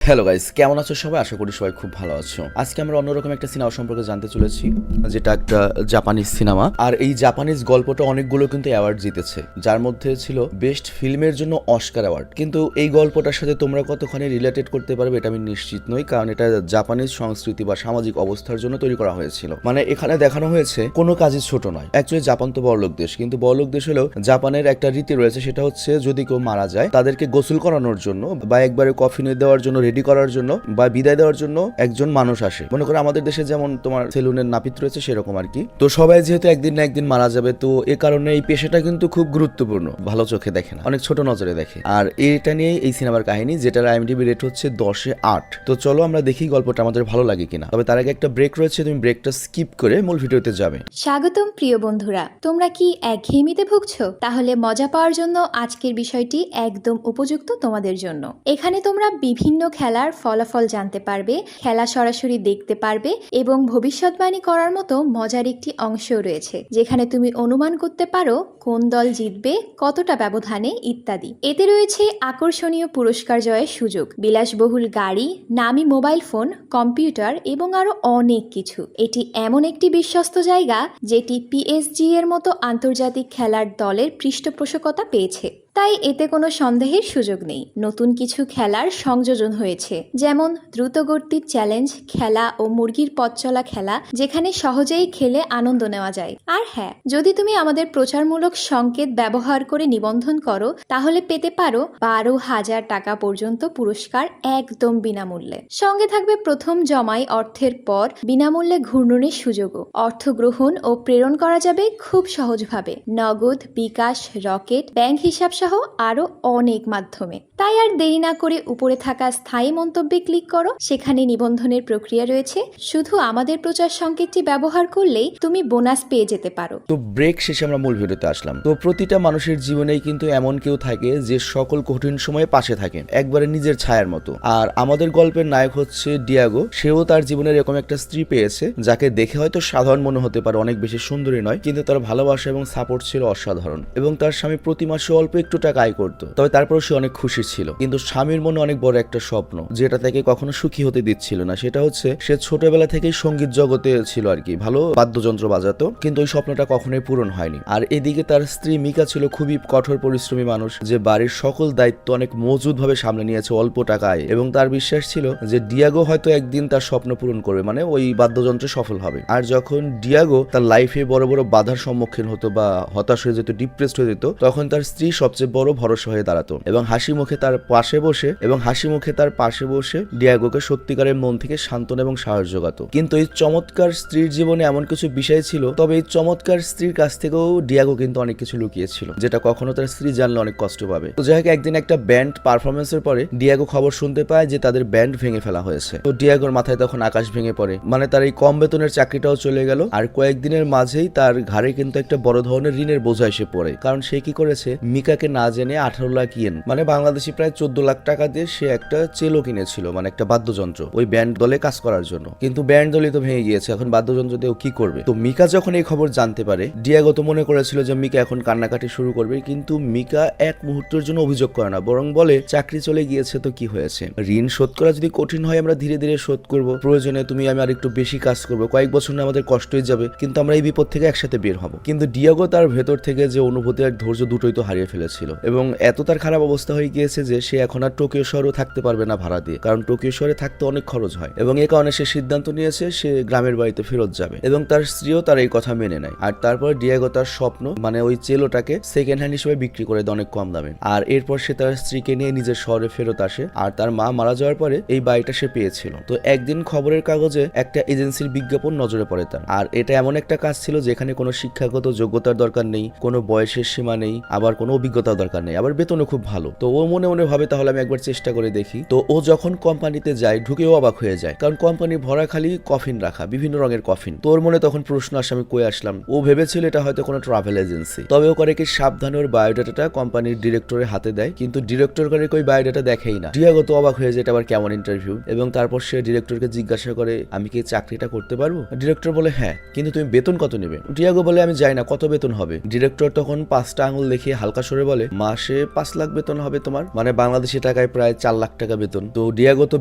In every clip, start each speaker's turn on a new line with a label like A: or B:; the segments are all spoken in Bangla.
A: হ্যালো গাইস, কেমন আছো সবাই? আশা করি সবাই খুব ভালো আছো। আজকে আমরা অন্যরকম একটা সিনেমা সম্পর্কে জানতে চলেছি, যেটা একটা জাপানিজ সিনেমা। আর এই জাপানিজ গল্পটা অনেকগুলো কিন্তু অ্যাওয়ার্ড জিতেছে, যার মধ্যে ছিল বেস্ট ফিল্মের জন্য অস্কার অ্যাওয়ার্ড। কিন্তু এই গল্পটার সাথে তোমরা কতখানি রিলেটেড করতে পারবে এটা আমি নিশ্চিত নই, কারণ এটা জাপানিজ সংস্কৃতি বা সামাজিক অবস্থার জন্য তৈরি করা হয়েছিল। মানে এখানে দেখানো হয়েছে কোনো কাজই ছোট নয়। অ্যাকচুয়ালি জাপান তো বড়লোক দেশ, কিন্তু বড়লোক দেশ হলেও জাপানের একটা রীতি রয়েছে, সেটা হচ্ছে যদি কেউ মারা যায় তাদেরকে গোসল করানোর জন্য বা একবারে কফিনে দেওয়ার জন্য, রেডি করার জন্য বা বিদায় দেওয়ার জন্য একজন মানুষ আসে। মনে করো আমাদের দেশে যেমন তোমার সেলুনের নাপিত রয়েছে, সেরকম আর কি। তো সবাই যেহেতু একদিন না একদিন মারা যাবে, তো এ কারণে এই পেশাটা কিন্তু খুব গুরুত্বপূর্ণ, ভালো চোখে দেখে না, অনেক ছোট নজরে দেখে। আর এটা নিয়ে এই সিনেমার কাহিনী, যেটার আইএমডিবি রেট হচ্ছে 10/8। তো চলো আমরা দেখি গল্পটা আমাদের ভালো লাগে কিনা। তবে তার আগে একটা ব্রেক রয়েছে, তুমি ব্রেকটা স্কিপ করে মূল ভিডিওতে যাবে।
B: স্বাগতম প্রিয় বন্ধুরা, তোমরা কি একঘেয়েমিতে ভুগছো? তাহলে মজা পাওয়ার জন্য আজকের বিষয়টি একদম উপযুক্ত তোমাদের জন্য। এখানে তোমরা বিভিন্ন খেলার ফলাফল জানতে পারবে, খেলা সরাসরি দেখতে পারবে এবং ভবিষ্যৎবাণী করার মতো মজার একটি অংশও রয়েছে, যেখানে তুমি অনুমান করতে পারো কোন দল জিতবে, কতটা ব্যবধানে ইত্যাদি। এতে রয়েছে আকর্ষণীয় পুরস্কার জয়ের সুযোগ, বিলাসবহুল গাড়ি, নামি মোবাইল ফোন, কম্পিউটার এবং আরো অনেক কিছু। এটি এমন একটি বিশ্বস্ত জায়গা যেটি পিএসজি এর মতো আন্তর্জাতিক খেলার দলের পৃষ্ঠপোষকতা পেয়েছে, তাই এতে কোনো সন্দেহের সুযোগ নেই। নতুন কিছু খেলার সংযোজন হয়েছে, যেমন দ্রুতগতির চ্যালেঞ্জ খেলা ও মুরগির পথ চলা খেলা, যেখানে সহজেই খেলে আনন্দ নেওয়া যায়। আর হ্যাঁ, যদি তুমি আমাদের প্রচারমূলক সংকেত ব্যবহার করে নিবন্ধন করো, তাহলে পেতে পারো 12,000 টাকা পর্যন্ত পুরস্কার একদম বিনামূল্যে। সঙ্গে থাকবে প্রথম জমাই অর্থের পর বিনামূল্যে ঘূর্ণনের সুযোগও। অর্থ গ্রহণ ও প্রেরণ করা যাবে খুব সহজভাবে, নগদ, বিকাশ, রকেট, ব্যাংক হিসাব সহ আরো অনেক মাধ্যমে। তাই আর দেরি না করে উপরে থাকা স্থায়ী মন্তব্যে ক্লিক করো, সেখানে নিবন্ধনের প্রক্রিয়া রয়েছে। শুধু আমাদের প্রচার সংকেতটি ব্যবহার করলেই তুমি বোনাস পেয়ে যেতে পারো।
A: তো ব্রেক শেষে আমরা মূল ভিডিওতে আসলাম। তো প্রতিটা মানুষের জীবনেই কিন্তু এমন কেউ থাকে যে সকল কঠিন সময়ে পাশে থাকে, একবারে নিজের ছায়ার মতো। আর আমাদের গল্পের নায়ক হচ্ছে ডিয়াগো। সেও তার জীবনের এরকম একটা স্ত্রী পেয়েছে, যাকে দেখে হয়তো সাধারণ মনে হতে পারে, অনেক বেশি সুন্দরী নয়, কিন্তু তার ভালোবাসা এবং সাপোর্ট ছিল অসাধারণ। এবং তার স্বামী প্রতি মাসে অল্প একটু টাকা আয় করতো, তবে তারপরও সে অনেক খুশি ছিল। কিন্তু স্বামীর মনে অনেক বড় একটা স্বপ্ন, যেটা তাকে কখনো সুখী হতে দিচ্ছিল না। সেটা হচ্ছে সে ছোটবেলা থেকেই সঙ্গীত জগতে ছিল আর কি, ভালো বাদ্যযন্ত্র বাজাতো, কিন্তু ওই স্বপ্নটা কখনোই পূরণ হয়নি। আর এদিকে তার স্ত্রী মিকা ছিল খুবই কঠোর পরিশ্রমী মানুষ, যে বাড়ির সকল দায়িত্ব অনেক মজুদ ভাবে সামলে নিয়েছে অল্প টাকায়। এবং তার বিশ্বাস ছিল যে ডিয়াগো হয়তো একদিন তার স্বপ্ন পূরণ করবে, মানে ওই বাদ্যযন্ত্রে সফল হবে। আর যখন ডিয়াগো তার লাইফে বড় বড় বাধার সম্মুখীন হতো বা হতাশ হয়ে যেত, ডিপ্রেসড হয়ে যেত, তখন তার স্ত্রী সবচেয়ে বড় ভরসা হয়ে দাঁড়াতো এবং হাসি মুখে তার পাশে বসে ডিয়াগোকে সত্যিকারের মন থেকে সান্ত্বনা এবং সাহস যোগাতো। কিন্তু এই চমৎকার স্ত্রীর জীবনে এমন কিছু বিষয় ছিল, তবে এই চমৎকার স্ত্রীর কাছ থেকেও ডিয়াগো কিন্তু অনেক কিছু লুকিয়েছিল, যেটা কখনো তার স্ত্রী জানলে অনেক কষ্ট পাবে। তো যাই হোক, একদিন একটা ব্যান্ড পারফরমেন্সের পরে ডিয়াগো খবর শুনতে পায় যে তাদের ব্যান্ড ভেঙে ফেলা হয়েছে। তো ডিয়াগোর মাথায় তখন আকাশ ভেঙে পড়ে, মানে তার এই কম বেতনের চাকরিটাও চলে গেল। আর কয়েকদিনের মাঝেই তার ঘাড়ে কিন্তু একটা বড় ধরনের ঋণের বোঝা এসে পড়ে, কারণ সে কি করেছে, মিকাকে না জেনে 18 লাখ ইয়েন, মানে বাংলাদেশি প্রায় 14 লাখ টাকা দিয়ে সে একটা চেলো কিনেছিল, মানে একটা বাদ্যযন্ত্র, ওই ব্যান্ড দলে কাজ করার জন্য। কিন্তু ব্যান্ড দলই তো ভেঙে গিয়েছে, এখন বাদ্যযন্ত্র দিয়েও কি করবে। তো মিকা যখন এই খবর জানতে পারে, ডিয়াগো তো মনে করেছিল যে মিকা এখন কান্নাকাটি শুরু করবে, কিন্তু মিকা এক মুহূর্তের জন্য অভিযোগ করে না, বরং বলে চাকরি চলে গিয়েছে তো কি হয়েছে, ঋণ শোধ করা যদি কঠিন হয় আমরা ধীরে ধীরে শোধ করব, প্রয়োজনে তুমি আমি আর একটু বেশি কাজ করবো, কয়েক বছর না আমাদের কষ্টই যাবে, কিন্তু আমরা এই বিপদ থেকে একসাথে বের হব। কিন্তু ডিয়াগো তার ভেতর থেকে যে অনুভূতি আর ধৈর্য দুটোই তো হারিয়ে ফেলেছিল, এবং এত তার খারাপ অবস্থা হয়ে গিয়েছে যে সে এখন আর টোকিও শহরেও থাকতে পারবে না ভাড়া দিয়ে, কারণ টোকিও শহরে থাকতে অনেক খরচ হয়। এবং এই কারণে সে সিদ্ধান্ত নিয়েছে সে গ্রামের বাড়িতে ফেরত যাবে, এবং তার স্ত্রীও তার এই কথা মেনে নেয়। আর তারপর ডিয়াগো তার স্বপ্ন, মানে ওই চেলোটাকে সেকেন্ড হ্যান্ড হিসেবে বিক্রি করে দেয় অনেক কম দামে। আর এরপর সে তার স্ত্রীকে নিয়ে নিজের শহরে ফেরত আসে। আর তার মা মারা যাওয়ার পরে এই বাড়িটা সে পেয়েছিল। তো একদিন খবরের কাগজে একটা এজেন্সির বিজ্ঞাপন নজরে পড়ে তার। আর এটা এমন একটা কাজ ছিল যেখানে কোনো শিক্ষাগত যোগ্যতার দরকার নেই, কোনো বয়সের সীমা নেই, আবার কোনো অভিজ্ঞতার দরকার নেই, আবার বেতনও খুব ভালো। তো ও মনে মনে ভাবে তাহলে আমি একবার চেষ্টা করে দেখি। তো ও যখন কোম্পানিতে যায়, ঢুকেও অবাক হয়ে যায়, কারণ কোম্পানি ভরা খালি কফিন রাখা, বিভিন্ন রঙের কফিন। তোর মনে তখন প্রশ্ন আসে আমি কই আসলাম। ও ভেবেছিল এটা হয়তো কোনো ট্রাভেল এজেন্সি। তবে ও করে কি সাবধানে ওর বায়োডাটাটা কোম্পানির ডিরেক্টরের হাতে দেয়, কিন্তু ডিরেক্টর করে ওই বায়োডাটা দেখেই না। ডিয়াগো তো অবাক হয়ে যায় এটা আবার কেমন ইন্টারভিউ। এবং তারপর সে ডিরেক্টরকে জিজ্ঞাসা করে আমি কি চাকরিটা করতে পারবো। ডিরেক্টর বলে হ্যাঁ, কিন্তু তুমি বেতন কত নেবে। ডিয়াগো বলে আমি জানি না কত বেতন হবে। ডিরেক্টর তখন 5টা আঙুল দেখিয়ে হালকা সরে বলে বলে মাসে 5 লাখ বেতন হবে তোমার, মানে বাংলাদেশি টাকায় প্রায় 4 লাখ টাকা বেতন। তো ডিয়াগো তো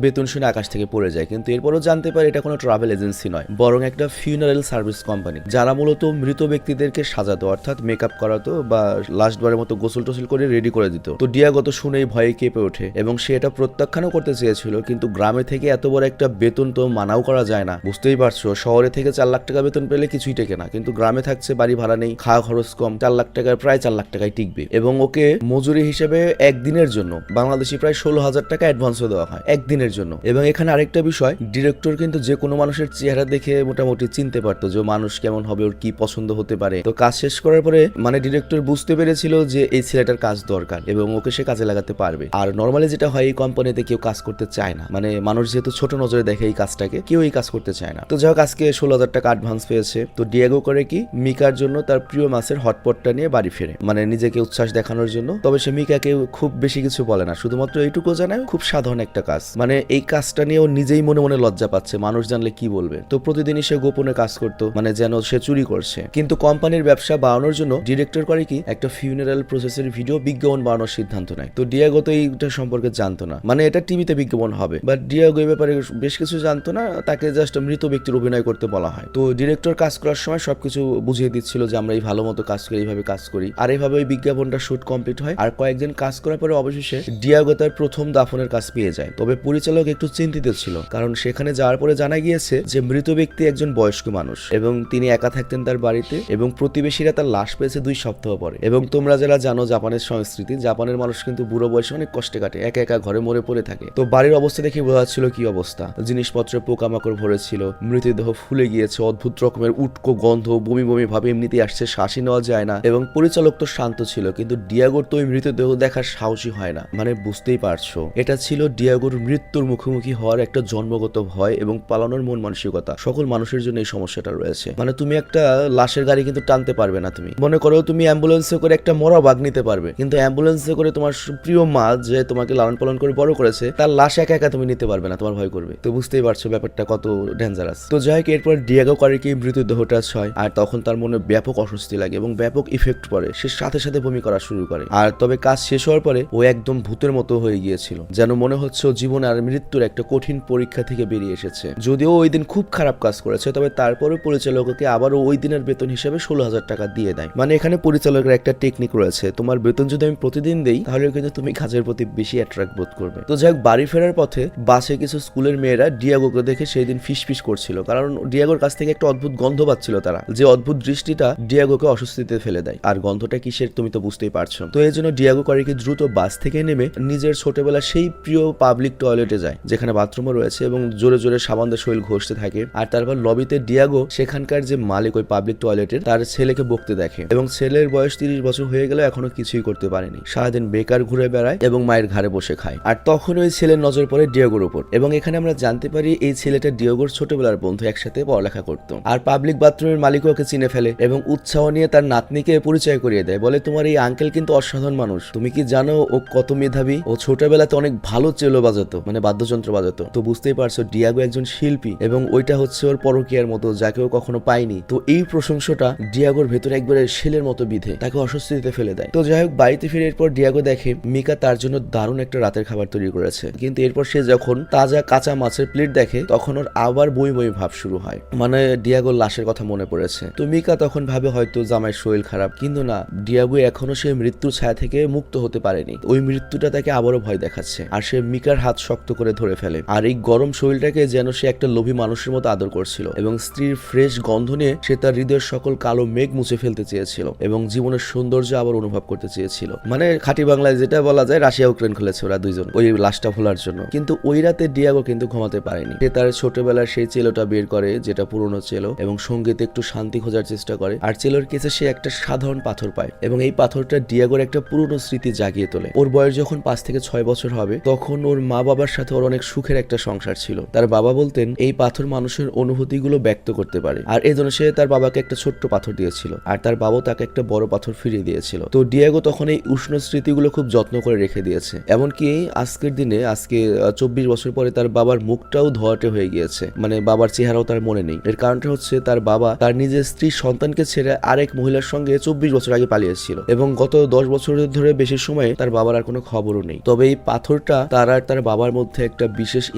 A: বেতন শুনে আকাশ থেকে পড়ে যায়, কিন্তু এরপরও জানতে পারে এটা কোনো ট্রাভেল এজেন্সি নয়, বরং একটা ফিউনারেল সার্ভিস কোম্পানি, যারা মূলত মৃত ব্যক্তিদেরকে সাজাতো, অর্থাৎ মেকআপ করাতো বা লাস্ট বারের মতো গোসল টোসল করে রেডি করে দিত। তো ডিয়াগো তো শুনেই ভয়ে কেঁপে ওঠে এবং সে এটা প্রত্যাখ্যানও করতে চেয়েছিল, কিন্তু গ্রামে থেকে এত বড় একটা বেতন তো মানাও করা যায় না। বুঝতেই পারছো, শহরে থেকে 4 লাখ টাকা বেতন পেলে কিছুই টেকে না, কিন্তু গ্রামে থাকছে, বাড়ি ভাড়া নেই, খাওয়া খরচ কম, 4 লাখ টাকার প্রায় 4 লাখ টাকায় টিকবে। এবং ওকে মজুরি হিসেবে একদিনের জন্য বাংলাদেশি প্রায় 16,000 টাকা অ্যাডভান্সও দেওয়া হয় একদিনের জন্য। এবং এখানে আরেকটা বিষয়, ডিরেক্টর কিন্তু যে কোনো মানুষের চেহারা দেখে মোটামুটি চিনতে পারতো যে মানুষ কেমন হবে, ওর কি পছন্দ হতে পারে। তো কাজ শেষ করার পরে মানে ডিরেক্টর বুঝতে পেরেছিল যে এই ছেলেটার কাজ দরকার এবং ওকে সে কাজে লাগাতে পারবে। আর নর্মালি যেটা হয়, এই কোম্পানিতে কেউ কাজ করতে চায় না, মানে মানুষ যেহেতু ছোট নজরে দেখে এই কাজটাকে, কেউ এই কাজ করতে চায় না। তো যাই হোক, আজকে 16,000 টাকা অ্যাডভান্স পেয়েছে। তো ডিয়াগো করে কি, মিকার জন্য তার প্রিয় মাছের হটপটটা নিয়ে বাড়ি ফেরে, মানে নিজেকে উচ্ছ্বাস দেখানোর জন্য। তবে সে মিকাকে খুব বেশি কিছু বলে না, শুধুমাত্র এইটুকু জানায় খুব সাধারণ একটা কাজ, মানে এই কাজটা নিয়ে ও নিজেই মনে মনে লজ্জা পাচ্ছে, মানুষ জানলে কি বলবে। তো প্রতিদিনই সে গোপনে কাজ করতো, মানে যেন সে চুরি করছে। কিন্তু কোম্পানির ব্যবসা বাড়ানোর জন্য ডিরেক্টর করে কি, একটা ফিউনারাল প্রসেসের ভিডিও বিজ্ঞাপন বানানোর সিদ্ধান্ত নেয়। তো ডিয়াগো তো এইটা সম্পর্কে জানতো না, মানে এটা টিভিতে বিজ্ঞাপন হবে, বাট ডিয়াগো এই ব্যাপারে বেশ কিছু জানতো না, তাকে জাস্ট মৃত ব্যক্তির অভিনয় করতে বলা হয়। তো ডিরেক্টর কাজ করার সময় সবকিছু বুঝিয়ে দিচ্ছিল যে আমরা এই ভালো মতো কাজ করি, এইভাবে কাজ করি। আর এইভাবে ওই বিজ্ঞাপনটা শুট কমপ্লিট হয়। আর কয়েকদিন কাজ করার পরে অবশেষে ডিয়াগো তার প্রথম দাফনের কাজ পেয়ে যায়। তবে পরিচালক একটু চিন্তিত ছিল, কারণ সেখানে যাওয়ার পরে জানা গিয়েছে যে মৃত ব্যক্তি একজন বয়স্ক মানুষ এবং তিনি একা থাকতেন তার বাড়িতে, এবং প্রতিবেশীরা তার লাশ পেয়েছে 2 সপ্তাহ পরে। এবং তোমরা যারা জানো জাপানের সংস্কৃতি, জাপানের মানুষ কিন্তু বুড়ো বয়সে অনেক কষ্টে কাটে, একা একা ঘরে মরে পড়ে থাকে। তো বাড়ির অবস্থা দেখে বোঝা যাচ্ছিল কি অবস্থা, জিনিসপত্রে পোকামাকড় ভরেছিল, মৃতদেহ ফুলে গিয়েছে, অদ্ভুত রকমের উটকো গন্ধ, বমি বমি ভাবে এমনিতেই আসছে, শ্বাসই নেওয়া যায় না। এবং পরিচালক তো শান্ত ছিল, কিন্তু ডিয়াগোর তো ওই মৃতদেহ দেখার সাহসী হয় না। মানে বুঝতেই পারছো, এটা ছিল ডিয়াগোর মৃত্যুর মুখোমুখি হওয়ার একটা জন্মগত ভয় এবং পালানোর মন মানসিকতা। সকল মানুষের জন্য এই সমস্যাটা রয়েছে। মানে তুমি একটা লাশের গাড়ি কিন্তু টানতে পারবে না, তুমি মনে করো তুমি অ্যাম্বুলেন্সে করে একটা মরা বাঘ নিতে পারবে, কিন্তু অ্যাম্বুলেন্সে করে তোমার প্রিয় মা যে তোমাকে লালন পালন করে বড় করেছে, তার লাশ একা একা তুমি নিতে পারবে না, তোমার ভয় করবে। তো বুঝতেই পারছো ব্যাপারটা কত ডেঞ্জারাস। তো যাই হোক, এরপর ডিয়াগো করে কি, মৃতদেহটা হয়, আর তখন তার মনে ব্যাপক অস্বস্তি লাগে এবং ব্যাপক ইফেক্ট পড়ে, সে সাথে সাথে বমি করা শুরু করে। আর তবে কাজ শেষ হওয়ার পরে ও একদম ভূতের মতো হয়ে গিয়েছিল, যেন মনে হচ্ছে ও জীবন আর মৃত্যুর একটা কঠিন পরীক্ষা থেকে বেরিয়ে এসেছে। যদিও ওই দিন খুব খারাপ কাজ করেছে, তবে তারপরে পরিচালককে আবারও ওই দিনের বেতন হিসেবে 16,000 টাকা দিয়ে দেয়। মানে এখানে পরিচালকের একটা টেকনিক রয়েছে, তোমার বেতন যদি আমি প্রতিদিন দেই তাহলে কিন্তু তুমি কাজের প্রতি বেশি অ্যাট্রাক্ট বোধ করবে। তো যাই হোক, বাড়ি ফেরার পথে বাসে কিছু স্কুলের মেয়েরা ডিয়াগোকে দেখে সেই দিন ফিসফিস করছিল, কারণ ডিয়াগোর কাছ থেকে একটা অদ্ভুত গন্ধ পাচ্ছিল তারা, যে অদ্ভুত দৃষ্টিটা ডিয়াগোকে অস্বস্তিতে ফেলে দেয়। আর গন্ধটা কিসের তুমি তো বুঝতেই পারছো। তো এই জন্য ডিয়াগো করে কি, দ্রুত বাস থেকে নেমে নিজের ছোটবেলা সেই প্রিয় পাবলিক টয়লেটে যায়, যেখানে বাথরুমও রয়েছে, এবং জোরে জোরে সাবান দিয়ে শরীর ঘষতে থাকে। আর তারপর লবিতে ডিয়াগো সেখানকার যে মালিক ওই পাবলিক টয়লেটের, তার ছেলেকে বকতে দেখে, এবং ছেলের বয়স 30 বছর হয়ে গেল, এখনো কিছুই করতে পারেনি, সারাদিন বেকার ঘুরে বেড়ায় এবং মায়ের ঘাড়ে বসে খায়। আর তখন ওই ছেলের নজর পড়ে ডিয়াগোর উপর, এবং এখানে আমরা জানতে পারি এই ছেলেটা ডিয়াগোর ছোটবেলার বন্ধু, একসাথে পড়ালেখা করতো। আর পাবলিক বাথরুমের মালিক ওকে চিনে ফেলে এবং উৎসাহ নিয়ে তার নাতনিকে পরিচয় করিয়ে দেয়, বলে তোমার এই আঙ্কেল কিন্তু অসাধারণ মানুষ, তুমি কি জানো ও কত মেধাবী, ও ছোটবেলাতে অনেক ভালো চেলো বাজাতো, মানে বাদ্যযন্ত্র বাজাতো। তো বুঝতেই পারছো ডিয়াগো একজন শিল্পী, এবং ওইটা হচ্ছে ওর পরকীয়ার মতো, যাকে ও কখনো পায়নি। তো এই প্রশংসাটা ডিয়াগোর ভেতরে একবারে শেলের মতো বিধে তাকে অস্বস্তিতে ফেলে দেয়। তো যাই হোক, বাড়িতে ফিরে এরপর ডিয়াগো দেখে মিকা তার জন্য দারুণ একটা রাতের খাবার তৈরি করেছে, কিন্তু এরপর সে যখন তাজা কাঁচা মাছের প্লেট দেখে তখন ওর আবার বই বই ভাব শুরু হয়, মানে ডিয়াগোর লাশের কথা মনে পড়েছে। তো মিকা তখন ভাবে হয়তো জামাইয়ের শরীর খারাপ, কিন্তু না, ডিয়াগো এখনো সে মৃত্যুর ছায়া থেকে মুক্ত হতে পারেনি। ওই মৃত্যুটা তাকে আবারও ভয় দেখাচ্ছে, আর সে মিকার হাত শক্ত করে ধরে ফেলে। আর এই গরম শরীরটাকে যেন সে একটা লোভী মানুষের মতো আদর করছিল, এবং স্ত্রীর ফ্রেশ গন্ধ নিয়ে সে তার হৃদয়ের সকল কালো মেঘ মুছে ফেলতে চেয়েছিল এবং জীবনের সৌন্দর্য আবার অনুভব করতে চেয়েছিল। মানে খাঁটি বাংলায় যেটা বলা যায়, রাশিয়া ইউক্রেন খেলেছে ওরা দুইজন ওই লাশটা ভোলার জন্য। কিন্তু ওই রাতে ডিয়াগো কিন্তু ঘুমাতে পারেনি। সে তার ছোটবেলার সেই চেলোটা বের করে, যেটা পুরনো চেলো, এবং সঙ্গীতে একটু শান্তি খোঁজার চেষ্টা করে। আর চেলোর কাছে সে একটা সাধারণ পাথর পায়, এবং এই পাথরটা ডিয়াগোর একটা পুরনো স্মৃতি জাগিয়ে তোলে। ওর বয়স যখন 5 থেকে 6 বছর হবে, তখন ওর মা বাবার সাথে ওর অনেক সুখের একটা সংসার ছিল। তার বাবা বলতেন এই পাথর মানুষের অনুভূতিগুলো ব্যক্ত করতে পারে, আর এই জন্য সে তার বাবাকে একটা ছোট্ট পাথর দিয়েছিল, আর তার বাবাও তাকে একটা বড় পাথর ফিরিয়ে দিয়েছিল। তো ডিয়াগো তখন এই উষ্ণ স্মৃতিগুলো খুব যত্ন করে রেখে দিয়েছে। এমনকি আজকের দিনে, আজকে 24 বছর পরে তার বাবার মুখটাও ধোয়াটে হয়ে গিয়েছে, মানে বাবার চেহারাও তার মনে নেই। এর কারণটা হচ্ছে তার বাবা তার নিজের স্ত্রী সন্তানকে ছেড়ে আরেক মহিলার সঙ্গে 24 বছর আগে পালিয়েছিল, এবং গত 10 বছরের ধরে বেশি সময়ে তার বাবার আর কোনো খবরও নেই। তবে এই পাথরটা তার আর তার বাবার মধ্যে একটা বিশেষ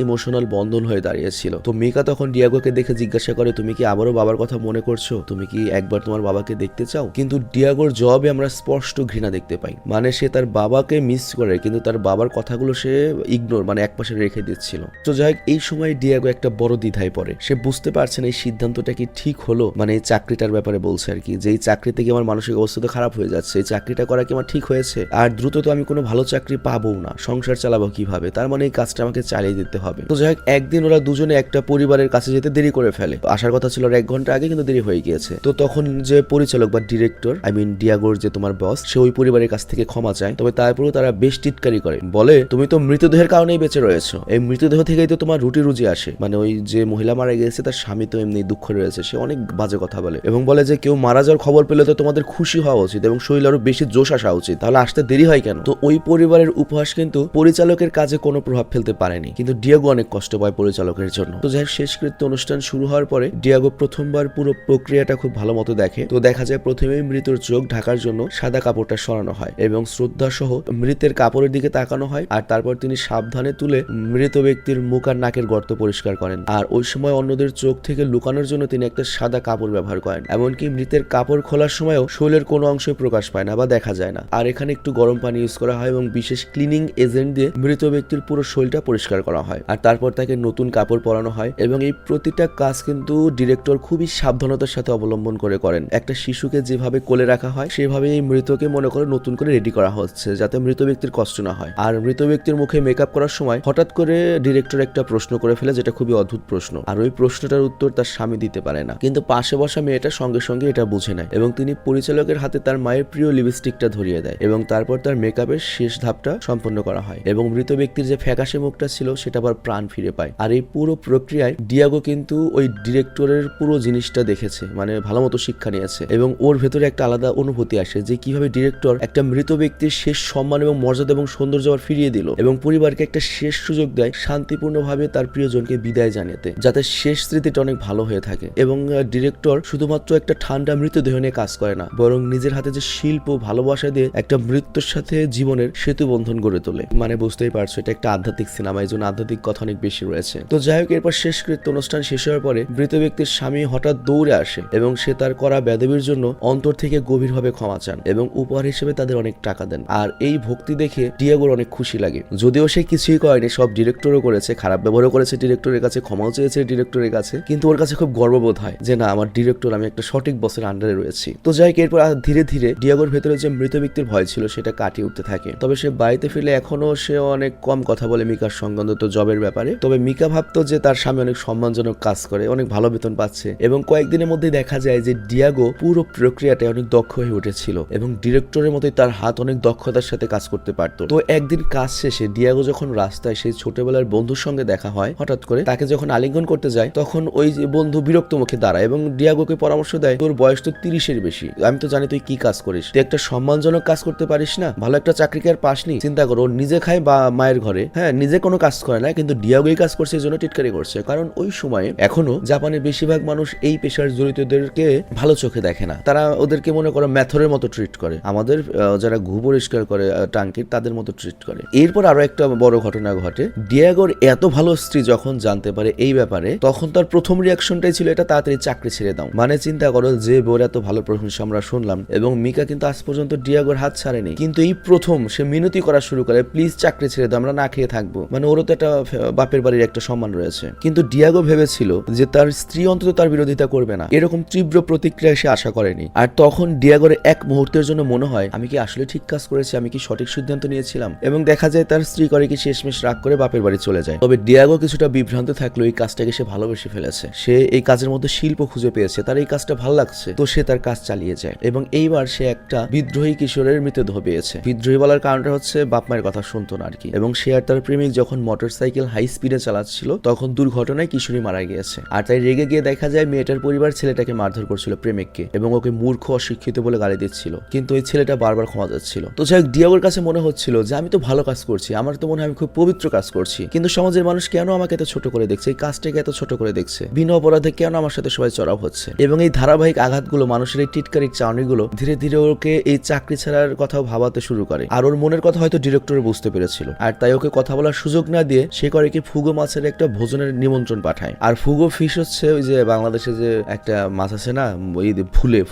A: ইমোশনাল বন্ধন হয়ে দাঁড়িয়েছিল। তো মিকা তখন ডিয়াগোকে দেখে জিজ্ঞাসা করে, তুমি কি আবারও বাবার কথা মনে করছো? তুমি কি একবার তোমার বাবাকে দেখতে চাও? কিন্তু ডিয়াগোর জবাবে আমরা স্পষ্ট ঘৃণা দেখতে পাই। মানে সে তার বাবাকে মিস করে, কিন্তু তার বাবার কথাগুলো সে ইগনোর, মানে একপাশে রেখে দিচ্ছিল। তো যাই হোক, এই সময় ডিয়াগো একটা বড় দ্বিধায় পড়ে। সে বুঝতে পারছে না এই সিদ্ধান্তটা কি ঠিক হলো, মানে এই চাকরিটার ব্যাপারে বলছে আর কি, যে এই চাকরি থেকে আমার মানসিক অবস্থা তো খারাপ হয়ে যাচ্ছে, এই চাকরিটা করা কি আমার ঠিক হয়েছে? আর দ্রুত তো আমি কোনো ভালো চাকরি পাবো না, সংসার চালাবো কিভাবে? তার মানে এই কাজটা আমাকে চালিয়ে দিতে হবে। তো যাই হোক, একদিন ওরা দুজনে একটা পরিবারের কাছে যেতে দেরি করে ফেলে। আসার কথা ছিল 1 ঘন্টা আগে, কিন্তু দেরি হয়ে গিয়েছে। তো তখন যে পরিচালক বা ডিরেক্টর, ডিয়াগোর যে তোমার বস, সে ওই পরিবারের কাছ থেকে ক্ষমা চায়। তবে তারপরেও তারা বেশ টিটকারি করে, বলে তুমি তো মৃতদেহের কারণেই বেঁচে রয়েছো, এই মৃতদেহ থেকেই তো তোমার রুটি রুজি আসে। মানে ওই যে মহিলা মারা গেছে তার স্বামী তো এমনি দুঃখ রয়েছে। সে অনেক বাজে কথা বলে এবং বলে যে কেউ মারা যাওয়ার খবর পেলে তো তোমাদের খুশি হওয়া উচিত এবং শরীর আরো বেশি জোশ আসা উচিত, তাহলে আসতে দেরি হয় কেন? তো ওই পরিবারের উপহাস কিন্তু পরিচালকের কাজে কোনো প্রভাব ফেলতে পারেনি, কিন্তু ডিয়াগো অনেক কষ্ট পায় পরিচালকের জন্য। তো যাই হোক, শেষকৃত্য অনুষ্ঠান শুরু হওয়ার পরে ডিয়াগো প্রথমবার পুরো প্রক্রিয়াটা খুব ভালো মতো দেখে। তো দেখা যায় প্রথমেই মৃতের চোখ ঢাকার জন্য সাদা কাপড়টা সরানো হয় এবং শ্রদ্ধা সহ মৃতের কাপড়ের দিকে তাকানো হয়। আর তারপর তিনি সাবধানে তুলে মৃত ব্যক্তির মুখ আর নাকের গর্ত পরিষ্কার করেন। আর ওই সময় অন্যদের চোখ থেকে লুকানোর জন্য তিনি একটা সাদা কাপড় ব্যবহার করেন। এমনকি মৃতের কাপড় খোলার সময়ও শরীরের কোনো অংশই প্রকাশ পায় না বা দেখা যায় না। আর এখানে একটু গরম পানি ইউজ করা হয় এবং বিশেষ ক্লিনিং এজেন্ট দিয়ে মৃত ব্যক্তির পুরো শরীরটা পরিষ্কার করা হয়। আর তারপর তাকে নতুন কাপড় পরানো হয় এবং এই প্রতিটা কাজ কিন্তু ডিরেক্টর খুবই সাবধানতার সাথে অবলম্বন করে করেন। একটা শিশুকে যেভাবে কোলে রাখা হয় সেভাবে এই মৃতকে মনে করে নতুন করে রেডি করা হচ্ছে, যাতে মৃত ব্যক্তির কষ্ট না হয়। আর মৃত ব্যক্তির মুখে মেকআপ করার সময় হঠাৎ করে ডিরেক্টর একটা প্রশ্ন করে ফেলে, যেটা খুবই অদ্ভুত প্রশ্ন। আর ওই প্রশ্নটার উত্তর তার স্বামী দিতে পারে না, কিন্তু পাশে বসা মেয়েটা সঙ্গে সঙ্গে এটা বুঝে নেয় এবং তিনি পরিচালকের হাতে তার মায়ের প্রিয় লিপস্টিকটা ধরিয়ে দেয় এবং তারপর তার মেকআপের শেষ ধাপটা সম্পন্ন করা হয় এবং মৃত ব্যক্তির যে ফ্যাকাশে মুখটা ছিল সেটা আবার প্রাণ ফিরে পায়। আর এই পুরো প্রক্রিয়ায় ডিয়াগো কিন্তু ওই ডিরেক্টরের পুরো জিনিসটা দেখেছে, মানে ভালো মতো শিক্ষা নিয়েছে এবং ওর ভেতরে একটা আলাদা অনুভূতি আসে যে কিভাবে ডিরেক্টর একটা মৃত ব্যক্তির শেষ সম্মান এবং মর্যাদা এবং সৌন্দর্য আবার ফিরিয়ে দিল এবং পরিবারকে একটা শেষ সুযোগ দেয় শান্তিপূর্ণভাবে তার প্রিয়জনকে বিদায় জানাতে, যাতে শেষ স্মৃতিটা অনেক ভালো হয়ে থাকে। এবং ডিরেক্টর শুধুমাত্র একটা ঠান্ডা মৃতদেহ নিয়ে কাজ করে না, বরং নিজের হাতে যে শিল্প ভালোবাসা দিয়ে একটা মৃত্যুর সাথে জীবনের সেতু বন্ধন গড়ে তোলে। মানে বুঝতেই পারছো এটা একটা আধ্যাত্মিক সিনেমা, এই জন্য আধ্যাত্মিক কথা অনেক বেশি রয়েছে। তো যাই হোক, এরপর শেষকৃত্য অনুষ্ঠান শেষ হওয়ার পরে মৃত ব্যক্তির স্বামী হঠাৎ দৌড়ে আসে এবং সে তার করা বেদবির জন্য অন্তর থেকে গভীরভাবে ক্ষমা চান এবং উপহার হিসেবে তাদের অনেক টাকা দেন। আর এই ভক্তি দেখে ডিয়াগোর অনেক খুশি লাগে, যদিও সে কিছুই করেনি, সব ডিরেক্টরও করেছে, খারাপ ব্যবহারও করেছে ডিরেক্টরের কাছে, ক্ষমাও চেয়েছে ডিরেক্টরের কাছে, কিন্তু ওর কাছে খুব গর্ববোধ হয় যে না, আমার ডিরেক্টর, আমি একটা সঠিক বসের আন্ডারে রয়েছি। তো যাই হোক, এরপর ধীরে ধীরে ডিয়াগোর ভেতরে যে মৃত ব্যক্তির ভয় ছিল সেটা কাটিয়ে উঠতে থাকে। তবে সে বাড়িতে ফিরলে এখনো সে অনেক কম কথা বলে মিকার সংক্রান্ত জবের ব্যাপারে। তবে মিকা ভাবতো যে তার স্বামী অনেক সম্মানজনক কাজ করে, অনেক ভালো বেতন পাচ্ছে এবং কয়েকদিনের মধ্যে দেখা যায় যে ডিয়াগো পুরো প্রক্রিয়াটায় অনেক দক্ষ হয়ে উঠেছিল এবং ডিরেক্টরের মতোই তার হাত অনেক দক্ষতার সাথে কাজ করতে পারত। তো একদিন কাজ শেষে ডিয়াগো যখন রাস্তায় সেই ছোটবেলার বন্ধুর সঙ্গে দেখা হয়, হঠাৎ করে তাকে যখন আলিঙ্গন করতে যায় তখন ওই যে বন্ধু বিরক্ত মুখে দাঁড়ায় এবং ডিয়াগোকে পরামর্শ দেয়, তোর বয়স তো 30-এর বেশি, আমি তো জানি তুই কি কাজ করিস, তুই একটা সম্মানজনক কাজ করতে পারিস না, ভালো একটা চাকরি কি আর পাসনি? চিন্তা করো, নিজে খায় বা মায়ের ঘরে, হ্যাঁ নিজে কোনো কাজ করে না, কিন্তু ডিয়াগো এই কাজ করছে এই জন্য টিটকারি করছে। কারণ ওই সময়ে এখনো জাপানের বেশিরভাগ মানুষ এই পেশার জড়িতদেরকে ভালো চোখে দেখে না, তারা ওদেরকে মনে করো মেথরের মতো ট্রিট করে, আমাদের যারা ঘু পরিষ্কার করে টাঙ্কির তাদের মতো ট্রিট করে। এরপর আরো একটা বড় ঘটনা ঘটে। ডিয়াগোর এত ভালো স্ত্রী যখন জানতে পারে এই ব্যাপারে, তখন তার প্রথম রিয়াকশনটাই ছিল এটা তাড়াতাড়ি চাকরি ছেড়ে দাও। মানে চিন্তা করো, যে বউর এত ভালো প্রশংসা আমরা শুনলাম এবং মিকা কিন্তু আজ পর্যন্ত ডিয়াগোর হাত ছাড়েনি, কিন্তু এই প্রথম সে মিনতি করা শুরু করে, প্লিজ চাকরি ছেড়ে দাও, আমরা না খেয়ে থাকবো। মানে ওরও তো একটা বাপের বাড়ির একটা সম্মান রয়েছে। কিন্তু ডিয়াগো ভেবেছিল যে তার স্ত্রী অন্তত তার বিরোধিতা করবে না, এরকম তীব্র প্রতিক্রিয়া সে আশা করেনি। আর তখন ডিয়াগোর এক মুহূর্তের জন্য মনে হয়, আমি কি আসলে ঠিক কাজ করেছি, আমি কি সঠিক সিদ্ধান্ত নিয়েছিলাম? এবং দেখা যায় তার স্ত্রী করে কি শেষমেশ রাগ করে বাপের বাড়ি চলে যায়। তবে ডিয়াগো কিছুটা বিভ্রান্ত থাকলো, এই কাজটাকে সে ভালোবেসে ফেলেছে, সে এই কাজের মধ্যে শিল্প খুঁজে পেয়েছে, তার এই কাজটা ভালো লাগছে, তো সে তার কাজ চালিয়ে যায়। এবং এইবার সে একটা বিদ্রোহী কিশোরের মৃতদেহ পেয়েছে। বিদ্রোহী বলার কারণটা হচ্ছে বাপ মায়ের কথা শুনতো না আর কি। এবং সে আর তার প্রেমিক যখন মোটরসাইকেল হাই স্পিডে চালাচ্ছিল তখন দুর্ঘটনায় কিশোরী মারা গিয়েছে। আর তাই রেগে গিয়ে দেখা যায় মেয়েটার পরিবার ছেলেটাকে মারধর করছিল, প্রেমিককে, এবং ওকে মূর্খ অশিক্ষিত বলে গালি দিচ্ছিল, কিন্তু ওই ছেলেটা বারবার ক্ষমা যাচ্ছিল। তো যাই হোক, ডিয়াগোর কাছে মনে হচ্ছিল যে আমি তো ভালো কাজ করছি, আমার তো মনে হয় আমি খুব পবিত্র কাজ করছি, কিন্তু সমাজের মানুষ কেন আমাকে এত ছোট করে দেখছে, এই কাজটাকে এত ছোট করে দেখছে, বিনা অপরাধে কেন আমার সাথে সবাই চড়াও হচ্ছে। এবং এই ধারাবাহিক আঘাতগুলো, মানুষের এই টিটকারির চাউনিগুলো ধীরে ধীরে ওকে এই চাকরি ছাড়ার কথাও ভাবাতে শুরু করে। আর ওর মনের কথা হয়তো ডিরেক্টর বুঝতে পেরেছিল, আর তাই ওকে কথা বলার সুযোগ না দিয়ে সে করে কি ফুগো মাছের একটা ভোজনের নিমন্ত্রণ পাঠায়। আর ফুগো ফিশ হচ্ছে ওই যে বাংলাদেশে যে একটা মাছ আছে না, ওই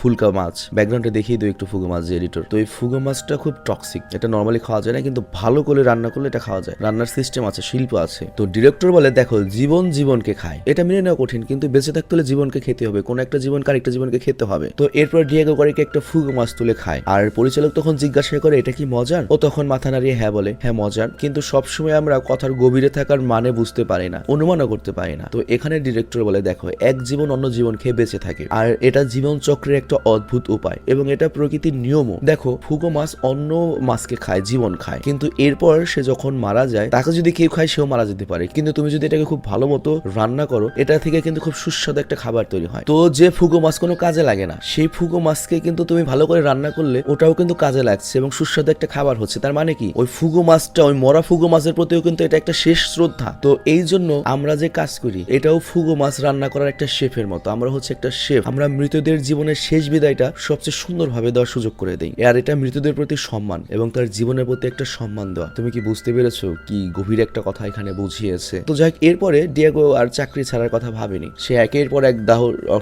A: ফুলকা মাছ, ব্যাকগ্রাউন্ডে দেখিয়ে দিও একটু ফুগো মাছ যে এডিটর। তো এই ফুগো মাছটা খুব টক্সিক, এটা নর্মালি খাওয়া যায় না, কিন্তু ভালো করে রান্না করলে এটা খাওয়া যায়, রান্নার সিস্টেম আছে, শিল্প আছে। তো ডিরেক্টর বলে দেখো জীবন জীবনকে খায়, এটা মেনে নেওয়া কঠিন, কিন্তু বেঁচে থাকতে হলে জীবনকে খেতে হবে, কোন একটা জীবনকে আরেকটা জীবনকে খেতে হবে। তো এরপর ডিয়েগো করে কি একটা ফুগো মাছ তুলে খায়। আর পরিচালক তখন জিজ্ঞাসা করে এটা কি মজার? ও তখন মাথা নাড়িয়ে হ্যাঁ বলে, হ্যাঁ মজার, কিন্তু সবসময় আমরা কথার গভীরে থাকার মানে বুঝতে পারি না, অনুমানও করতে পারি না। তো এখানে ডিরেক্টর বলে দেখো এক জীবন অন্য জীবন খেয়ে বেঁচে থাকে, আর এটা জীবন চক্রের একটা অদ্ভুত উপায় এবং এটা প্রকৃতির নিয়মও। দেখো ফুগো মাছ অন্য মাছকে খায়, জীবন খায়, কিন্তু এরপর সে যখন মারা যায় তাকে যদি কেউ খায় সেও মারা যেতে পারে, কিন্তু তুমি যদি এটাকে খুব ভালো মতো রান্না করো এটা থেকে কিন্তু খুব সুস্বাদু একটা খাবার তৈরি হয়। তো যে ফুগো মাছ কোনো কাজে লাগে না, সেই ফুগো মাছকে কিন্তু তুমি ভালো করে রান্না করলে ওটাও কিন্তু কাজে লাগছে এবং সুস্বাদু একটা খাবার হচ্ছে। তার মানে কি ওই ফুগো মাছটা, ওই মরা ফুগো মাছের প্রতিও কিন্তু এটা একটা শেষ শ্রদ্ধা। তো এই জন্য আমরা যে কাজ করি এটাও ফুগো মাছ রান্না করার একটা শেফের মতো, আমরা হচ্ছে একটা শেফ, আমরা মৃতদের জীবনের শেষ বিদায়টা সবচেয়ে সুন্দরভাবে দেওয়ার সুযোগ করে দেই। আর এটা মৃতদের প্রতি সম্মান এবং তার জীবনের প্রতি একটা সম্মান দেওয়া। তুমি কি বুঝতে পেরেছো কি গভীর একটা কথা এখানে বুঝিয়েছে? তো যাই এরপরে ডিয়েগো আর চাকরি ছাড়ার কথা ভাবেনি, সে একের পর এক দাহ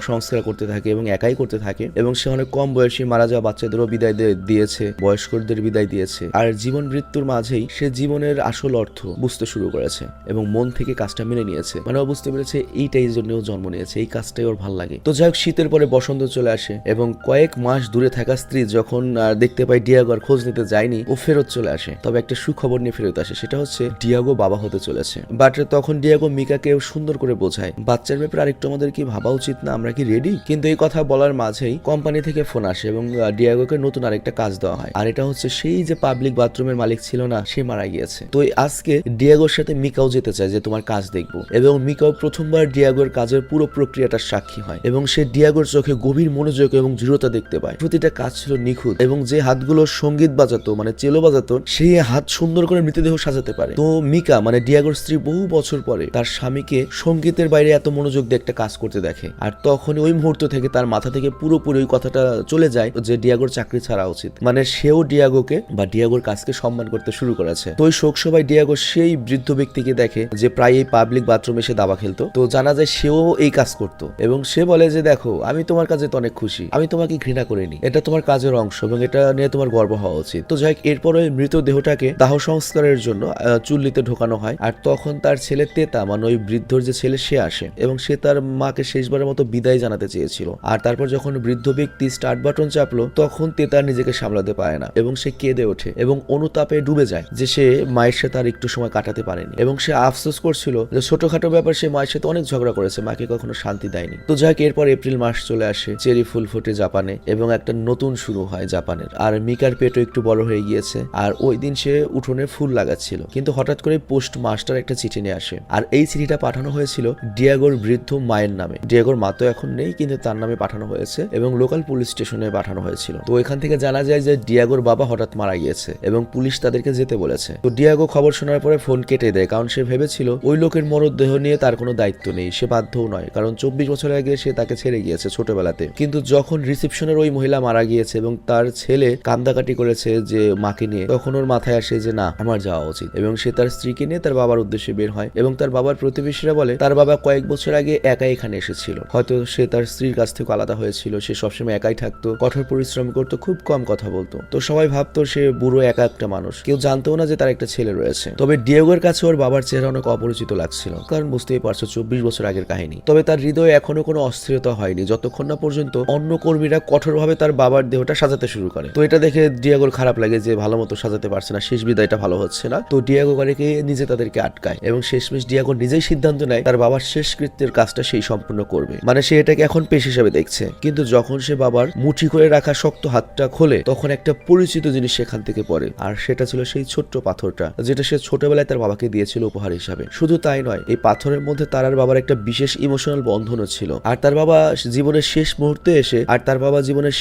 A: সংস্কার করতে থাকে এবং একাই করতে থাকে, এবং সে অনেক কম বয়সী মারা যাওয়া বাচ্চাদেরও বিদায় দিয়েছে, বয়স্কদের বিদায় দিয়েছে। আর জীবন মৃত্যুর মাঝেই সে জীবনের আসল অর্থ বুঝতে শুরু করেছে এবং মন থেকে কাজটা মেনে নিয়েছে। মানে ও বুঝতে পেরেছে এইটাই জন্য জন্ম নিয়েছে, এই কাজটাই ওর ভালো লাগে। তো যাই হোক শীতের পরে বসন্ত চলে আসে এবং কয়েক মাস দূরে থাকা স্ত্রী যখন দেখতে পায় ডিয়েগো আর খোঁজ নিতে যায়নি, ও ফেরত চলে আসে। তবে একটা সুখবর নিয়ে ফেরত আসে, সেটা হচ্ছে ডিয়েগো বাবা হতে চলেছে। বাট তখন ডিয়েগো মিকাকে সুন্দর করে বোঝায় বাচ্চার ব্যাপারে আরেকটু আমাদের কি ভাবা উচিত না, আমরা কি রেডি? কিন্তু এই কথা বলার মাঝেই কোম্পানি থেকে ফোন আসে এবং ডিয়েগোকে নতুন আরেকটা কাজ দেওয়া হয়। আর এটা হচ্ছে সেই যে পাবলিক বাথরুমের মালিক ছিল না, সে মারা গিয়েছে। তো আজকে ডিয়েগোর সাথে মিকাও যেতে চায় যে তোমার কাজ দেখবো, এবং মিকাও প্রথমবার ডিয়েগোর কাজের পুরো প্রক্রিয়াটার সাক্ষী হয় এবং সে ডিয়েগোর চোখে গভীর মনোযোগ এবং দৃঢ়তা দেখতে পায়। প্রতিটা কাজ ছিল নিখুঁত এবং যে হাতগুলো সঙ্গীত বাজাতো, মানে চেলো বাজাতো, সেই হাত সুন্দর করে মৃতদেহ সাজাতে পারে। তো মিকা মানে ডিয়েগোর স্ত্রী বহু বছর পরে তার স্বামীকে সঙ্গীতের বাইরে এত মনোযোগ দিয়ে একটা কাজ করতে দেখে, আর তখন ওই মুহূর্ত থেকে তার মাথা থেকে পুরোপুরি ওই কথাটা চলে যায় যে ডিয়েগোর চাকরি ছাড়া উচিত। মানে সেও ডিয়েগোকে বা ডিয়েগোর কাজকে সম্মান করতে শুরু করেছে। তো ওই শোক সভায় ডিয়েগো সেই বৃদ্ধ ব্যক্তিকে দেখে যে প্রায় এই পাবলিক বাথরুমে এসে দাবা খেলতো। তো জানা যায় সেও এই কাজ করতো এবং সে বলে যে দেখো আমি তোমার কাজে তো অনেক খুশি, আমি তোমাকে ঘৃণা করিনি, এটা তোমার কাজের অংশ এবং এটা নিয়ে তোমার গর্ব হওয়া উচিত। তো যাই এরপর ওই মৃতদেহটাকে দাহ সংস্কারের জন্য চুল্লিতে ঢোকানো হয়। আর তখন তার ছেলে তেতা মানে ওই বৃদ্ধর যে ছেলে সে আসে এবং সে তার মাকে শেষবারের মতো বিদায় জানাতে চেয়েছিল। আর তারপর যখন বৃদ্ধ ব্যক্তি স্টার্ট বাটন চাপলো তখন তেতা নিজেকে সামলাতে পারে না এবং সে কেঁদে ওঠে এবং অনুতাপে ডুবে যায় যে সে মায়ের সাথে আর একটু সময় কাটাতে পারেনি, এবং সে আফসোস করছিল যে ছোটখাটো ব্যাপার সে মায়ের সাথে অনেক ঝগড়া করেছে, মাকে কখনো শান্তি দেয়নি। তো যাক এরপর এপ্রিল মাস চলে আসে, চেরি ফুল ফোটে জাপানে এবং একটা নতুন শুরু হয় জাপানের। আর মিকার পেটও একটু বড় হয়ে গিয়েছে, আর ওই দিন সে উঠোনে ফুল লাগাচ্ছিল, কিন্তু হঠাৎ করে পোস্ট মাস্টার একটা চিঠি নিয়ে আসে। আর এই চিঠিটা পাঠানো হয়েছিল ডিয়েগোর বৃদ্ধ মায়ের নামে। ডিয়েগোর মা তো এখন নেই, কিন্তু তার নামে পাঠানো হয়েছে এবং লোকাল পুলিশ স্টেশনে পাঠানো হয়েছিল। তো এখান থেকে জানা যায় যে ডিয়েগোর বাবা হঠাৎ মারা গিয়েছে এবং পুলিশ তাদেরকে যেতে বলেছে। তো ডিয়েগো খবর শোনার পরে ফোন কেটে দেয়, কারণ সে ভেবেছিল ওই লোকের মরদেহ নিয়ে তার কোনো দায়িত্ব নেই, সে বাধ্যও নয়, কারণ 24 বছর আগে সে তাকে ছেড়ে গিয়েছে ছোটবেলাতে। কিন্তু যখন রিসেপশনের ওই মহিলা মারা গিয়েছে এবং তার ছেলে কান্দাকাটি করেছে যে মাকে নিয়ে, তখন ওর মাথায় আসে যে না আমার যাওয়া উচিত, এবং সে তার স্ত্রীকে নিয়ে তার বাবার উদ্দেশ্যে বের হয়। এবং তার বাবার প্রতিবেশীরা বলে তার বাবা কয়েক বছর আগে একাই এখানে এসেছিল, হয়তো সে তার স্ত্রীর কাছ থেকে আলাদা হয়েছিল, সে সবসময় একাই থাকতো, কঠোর পরিশ্রম করতো, খুব কম কথা বলতো। তো সবাই ভাবতো সে বুড়ো একা একটা মানুষ, কেউ জানতো না যে তার একটা ছেলে রয়েছে। তবে ডিয়েগোর কাছে ওর বাবার চেহারা অনেক অপরিচিত লাগছিল, কারণ বুঝতেই পারছো 24 বছর আগের কাহিনী। তবে তার হৃদয়ে এখনো কোনো অস্থিরতা হয়নি যতক্ষণ না পর্যন্ত অন্য কর্মীরা কঠোরভাবে তার বাবার দেহটা সাজাতে শুরু করে। তো এটা দেখে ডিয়েগোর খারাপ লাগে যে ভালো মতো সাজাতে পারছে না, শেষ বিদায়টা ভালো হচ্ছে না। তো ডিয়েগো গাড়িকে নিজে তাদেরকে আটকায় এবং শেষমেশ ডিয়েগো নিজেই সিদ্ধান্ত নেয় তার বাবার শেষকৃত্যের কাজটা সেই সম্পূর্ণ করবে। মানে সে এটাকে এখন পেশ হিসেবে দেখছে। কিন্তু যখন সে বাবার মুঠি করে রাখা শক্ত হাতটা খোলে তখন একটা পরিচিত জিনিস সেখান থেকে পড়ে, আর সেটা ছিল সেই ছোট্ট পাথরটা যেটা সে ছোটবেলায় তার বাবাকে দিয়েছিল উপহার হিসাবে। শুধু তাই নয়, এই পাথরের মধ্যে তার আর বাবার একটা বিশেষ ইমোশনাল বন্ধনও ছিল। আর তার বাবা জীবনের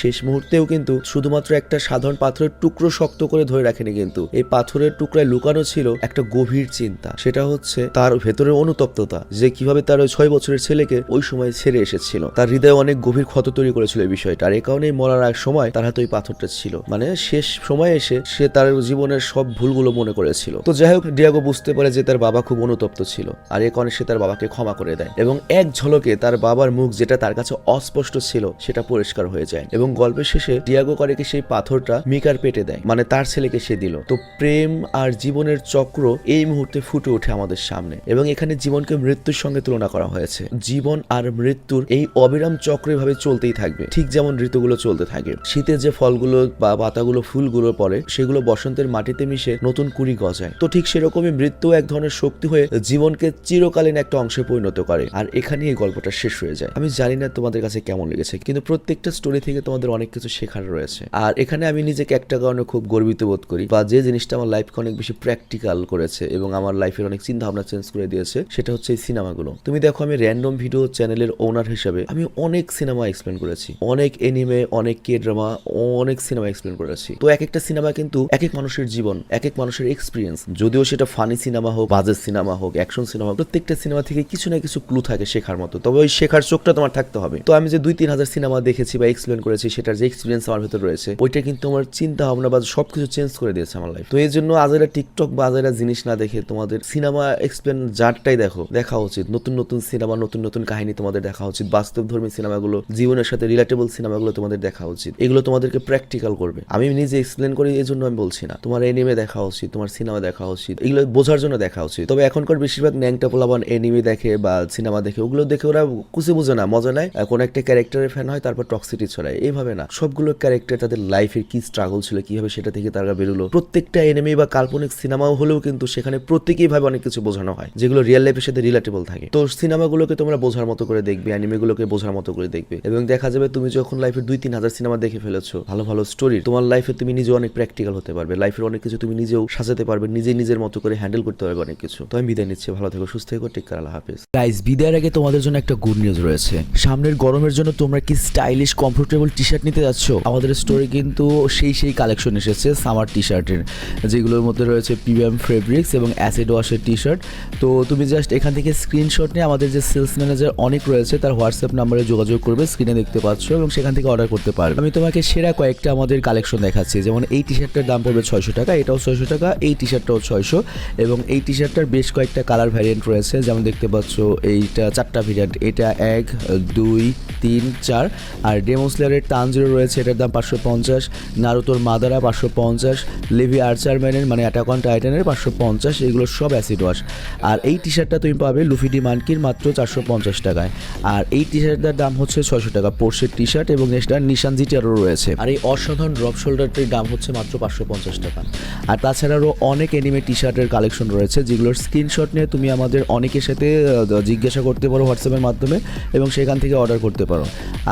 A: শেষ মুহূর্তেও কিন্তু শুধুমাত্র একটা সাধারণ পাথরের টুকরো শক্ত করে ধরে রাখেনি, কিন্তু এই পাথরের টুকরায় লুকানো ছিল একটা গভীর চিন্তা। সেটা হচ্ছে তার ভেতরের অনুতপ্ততা, যে কিভাবে তার ওই 6 বছরের ছেলেকে ওই সময় ছেড়ে এসেছিল। তার হৃদয়ে অনেক গভীর ক্ষত তৈরি করেছিল এই বিষয়টা, আর এই কারণেই মরার এক সময় তার হাতে ওই পাথর পাথরটা ছিল, মানে শেষ সময় এসে সে তার জীবনের সব ভুলগুলো মনে করেছিল। তো যাই হোক, ডিয়াগো বুঝতে পারে যে তার বাবা খুব অনুতপ্ত ছিল, আর এ কারণে সে তার বাবাকে ক্ষমা করে দেয় এবং এক ঝলকে তার বাবার মুখ যেটা তার কাছে অস্পষ্ট ছিল সেটা পরিষ্কার হয়ে যায়। এবং গল্পের শেষে ডিয়াগো করে কি সেই পাথরটা মিকার পেটে দেয়, মানে তার ছেলেকে সে দিল। তো প্রেম আর জীবনের চক্র এই মুহূর্তে ফুটে ওঠে আমাদের সামনে, এবং এখানে জীবনকে মৃত্যুর সঙ্গে তুলনা করা হয়েছে। জীবন আর মৃত্যুর এই অবিরাম চক্র এভাবে চলতেই থাকবে, ঠিক যেমন ঋতুগুলো চলতে থাকে। শীতে যে ফলগুলো বা পাতাগুলো ফুলগুলো পড়ে সেগুলো বসন্তের মাটিতে মিশে নতুন কুড়ি গজায়। তো ঠিক সেরকমই মৃত্যু এক ধরনের শক্তি হয়ে জীবনকে চিরকালীন একটা অংশে পরিণত করে। আর এখানে এই গল্পটা শেষ হয়ে যায়। আমি জানি না তোমাদের কাছে কেমন লেগেছে, কিন্তু প্রত্যেকটা স্টোরি থেকে তোমাদের অনেক কিছু শেখার রয়েছে। আর এখানে আমি নিজেকে একটা কারণে খুব গর্বিত বোধ করি, বা যে জিনিসটা আমার লাইফকে অনেক বেশি প্র্যাকটিক্যাল করেছে এবং আমার লাইফের অনেক চিন্তা ভাবনা চেঞ্জ করে দিয়েছে, সেটা হচ্ছে এই সিনেমাগুলো। তুমি দেখো, আমি র্যান্ডম ভিডিও চ্যানেলের ওনার হিসেবে আমি অনেক সিনেমা এক্সপ্লেন করেছি, অনেক এনিমে, অনেক কে ড্রামা, অনেক সিনেমা এক্সপ্লেন করেছি। তো এক একটা সিনেমা কিন্তু এক এক মানুষের জীবন, এক এক মানুষের এক্সপিরিয়েন্স, যদিও সেটা ফানি সিনেমা হোক, বাজেট সিনেমা হোক, অ্যাকশন সিনেমা হোক, প্রত্যেকটা সিনেমা থেকে কিছু না কিছু ক্লু থাকে শেখার মতো। তবে ওই শেখার চোখটা তোমার থাকতে হবে। তো আমি যে 2-3 হাজার সিনেমা দেখেছি বা এক্সপ্লেন করেছি, সেটার যে এক্সপিরিয়েন্স আমার ভেতর রয়েছে, ওইটা কিন্তু আমার চিন্তা ভাবনা বা সবকিছু চেঞ্জ করে দিয়েছে আমার লাইফ। তো এই জন্য আজারা টিকটক বা আজারা জিনিস না দেখে তোমাদের সিনেমা এক্সপ্লেন যারটাই দেখা উচিত। নতুন নতুন সিনেমা, নতুন নতুন কাহিনী তোমাদের দেখা উচিত। বাস্তবধর্মী সিনেমাগুলো, জীবনের সাথে রিলেটেবল সিনেমাগুলো তোমাদের দেখা উচিত। এগুলো তোমাদেরকে প্র্যাকটিক্যাল করবে। আমি নিজে এক্সপ্লেন করি এই জন্য আমি বলছি না, তোমার এনিমে দেখা উচিত, তোমার সিনেমা দেখা উচিত, এগুলো বোঝার জন্য দেখা উচিত। তবে এখনকার বেশিরভাগ ন্যাংটা পোলাপান এনিমে দেখে বা সিনেমা দেখে, ওগুলো দেখে ওরা কুচি বুঝে না, মজা নেয়, কোন একটা ক্যারেক্টারের ফ্যান হয়, তারপর টক্সিটি ছড়ায়। এইভাবে না, সবগুলো ক্যারেক্টার তাদের লাইফের কি স্ট্রাগল ছিল, কিভাবে সেটা থেকে তারা বেরোলো। প্রত্যেকটা এনিমে বা কাল্পনিক সিনেমাও হলেও কিন্তু সেখানে প্রত্যেকেই ভাবে অনেক কিছু বোঝানো হয়, যেগুলো রিয়েল লাইফের সাথে রিলেটেবল থাকে। তো সিনেমাগুলোকে তোমরা বোঝার মতো করে দেখবে, অ্যানিমেগুলোকে বোঝার মতো করে দেখবে, এবং দেখা যাবে তুমি যখন লাইফের 2-3 হাজার সিনেমা দেখে ফেলেছো, ভালো ভালো স্টোরি, তোমার লাইফে তুমি নিজে অনেক প্র্যাকটিক্যাল হতে পারবে। লাইফের অনেক কিছু তুমি নিজেও সাজাতে পারবে, নিজের মতো করে হ্যান্ডেল করতে পারবে অনেক কিছু। তো আমি বিদায় নিচ্ছি, ভালো থেকো, সুস্থ থেকো, টেক কেয়ার, আল্লাহ হাফেজ। গাইস, বিদায়ের আগে তোমাদের জন্য একটা গুড নিউজ রয়েছে। সামনের গরমের জন্য তোমরা কি স্টাইলিশ কমফোর্টেবল টি শার্ট নিতে যাচ্ছ? আমাদের স্টোরে কিন্তু সেই কালেকশন এসেছে সামার টি শার্টের, যেগুলোর মধ্যে রয়েছে প্রিমিয়াম ফেব্রিক্স এবং অ্যাসিড ওয়াশের টি শার্ট। তো তুমি জাস্ট এখান থেকে স্ক্রিনশট নিয়ে আমাদের যে সেলস ম্যানেজার অনেক রয়েছে তার হোয়াটসঅ্যাপ নাম্বারে যোগাযোগ করবে, স্ক্রিনে দেখতে পাচ্ছ, এবং সেখান থেকে অর্ডার করতে পারবে। আমি তোমাকে সেরা কয়েকটা আমাদের কালেকশন দেখাচ্ছি। যেমন এই টি শার্টটার দাম পড়বে 600 টাকা, এটাও 600 টাকা, এই টি শার্টটাও 600, এবং এই টি শার্টটার বেশ কয়েকটা কালার ভ্যারিয়েন্ট রয়েছে। যেমন দেখতে পাচ্ছ এইটা 4টা ভ্যারিয়েন্ট, এটা 1, 2, 3, 4, আর ডেমোসলারের তানজিরো রয়েছে, এটার দাম 550, নারুতোর মাদারা 550, লেভি আর্চারম্যানের মানে অ্যাটাক অন টাইটানের 550, এগুলো সব অ্যাসিড ওয়াশ। আর এই টি শার্টটা তুমি পাবে লুফি ডি মানকির মাত্র 450 টাকায়। আর এই টি শার্টটার দাম হচ্ছে 600 টাকা, পোর্শের টি শার্ট, এবং নেক্সটটা নিশান জিটিআরও রয়েছে। আর এই অসাধারণ ড্রপ শোল্ডারটির দাম হচ্ছে মাত্র 550 টাকা। আর তাছাড়াও অনেক এনিমে টি শার্টের কালেকশন রয়েছে, যেগুলোর স্ক্রিনশট নিয়ে তুমি আমাদের অনেকের সাথে জিজ্ঞাসা করতে পারো হোয়াটসঅ্যাপের মাধ্যমে, এবং সেখান থেকে অর্ডার করতে পারো।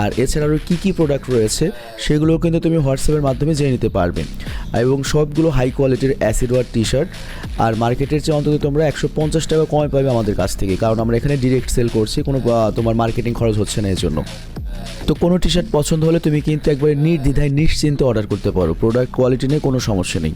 A: আর এছাড়াও কী প্রোডাক্ট রয়েছে সেগুলোও কিন্তু তুমি হোয়াটসঅ্যাপের মাধ্যমে জেনে নিতে পারবে, এবং সবগুলো হাই কোয়ালিটির অ্যাসিড ওয়ার টি শার্ট। আর মার্কেটের চেয়ে অন্তত তোমরা 150 টাকা কমে পাবে আমাদের কাছ থেকে, কারণ আমরা এখানে ডিরেক্ট সেল করছি, কোনো তোমার মার্কেটিং খরচ হচ্ছে না এর জন্য। তো কোনো টি শার্ট পছন্দ হলে তুমি কিন্তু একবারে নির্দ্বিধায় নিশ্চিন্তে অর্ডার করতে পারো, প্রোডাক্ট কোয়ালিটি নিয়ে কোনো সমস্যা নেই।